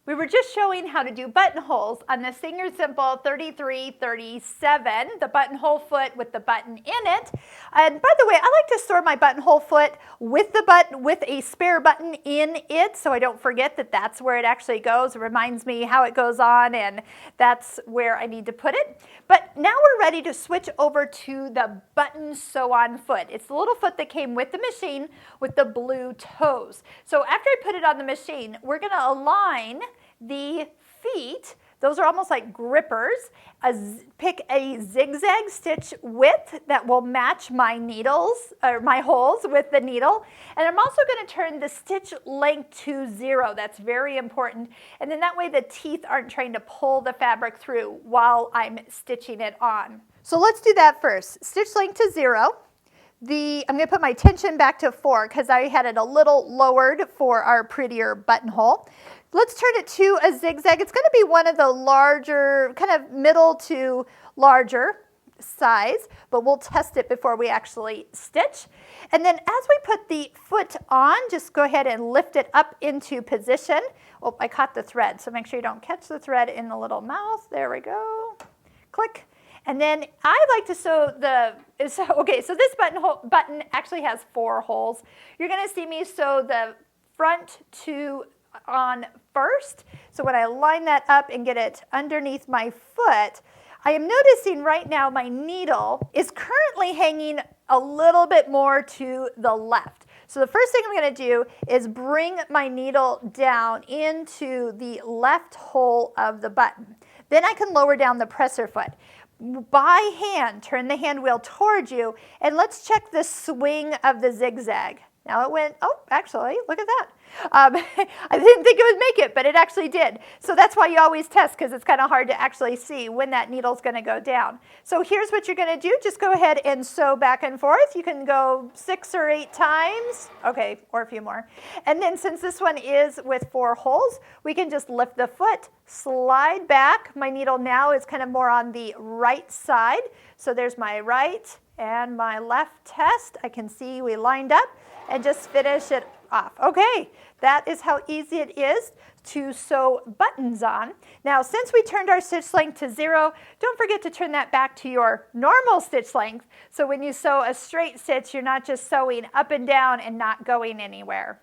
We were just showing how to do buttonholes on the Singer Simple 3337, the buttonhole foot with the button in it. And by the way, I like to store my buttonhole foot with the button, with a spare button in it, so I don't forget that that's where it actually goes. It reminds me how it goes on, and that's where I need to put it. But now we're ready to switch over to the button sew-on foot. It's the little foot that came with the machine with the blue toes. So after I put it on the machine, we're going to align the feet. Those are almost like grippers. Pick a zigzag stitch width that will match my needles, or my holes with the needle. And I'm also going to turn the stitch length to 0. That's very important. And then that way the teeth aren't trying to pull the fabric through while I'm stitching it on. So let's do that first. Stitch length to 0. I'm going to put my tension back to 4 because I had it a little lowered for our prettier buttonhole. Let's turn it to a zigzag. It's going to be one of the larger, kind of middle to larger size, but we'll test it before we actually stitch. And then as we put the foot on, just go ahead and lift it up into position. Oh, I caught the thread, so make sure you don't catch the thread in the little mouth. There we go. Click. And then I like to sew so this button actually has 4 holes. You're going to see me sew the front 2 on first. So when I line that up and get it underneath my foot, I am noticing right now my needle is currently hanging a little bit more to the left. So the first thing I'm going to do is bring my needle down into the left hole of the button. Then I can lower down the presser foot. By hand, turn the hand wheel towards you, and let's check the swing of the zigzag. Now it went, oh, actually, look at that. I didn't think it would make it, but it actually did. So that's why you always test, because it's kind of hard to actually see when that needle's going to go down. So here's what you're going to do. Just go ahead and sew back and forth. You can go 6 or 8 times. Okay, or a few more. And then since this one is with 4 holes, we can just lift the foot, slide back. My needle now is kind of more on the right side. So there's my right and my left test. I can see we lined up, and just finish it off. Okay, that is how easy it is to sew buttons on. Now, since we turned our stitch length to 0, don't forget to turn that back to your normal stitch length. So when you sew a straight stitch, you're not just sewing up and down and not going anywhere.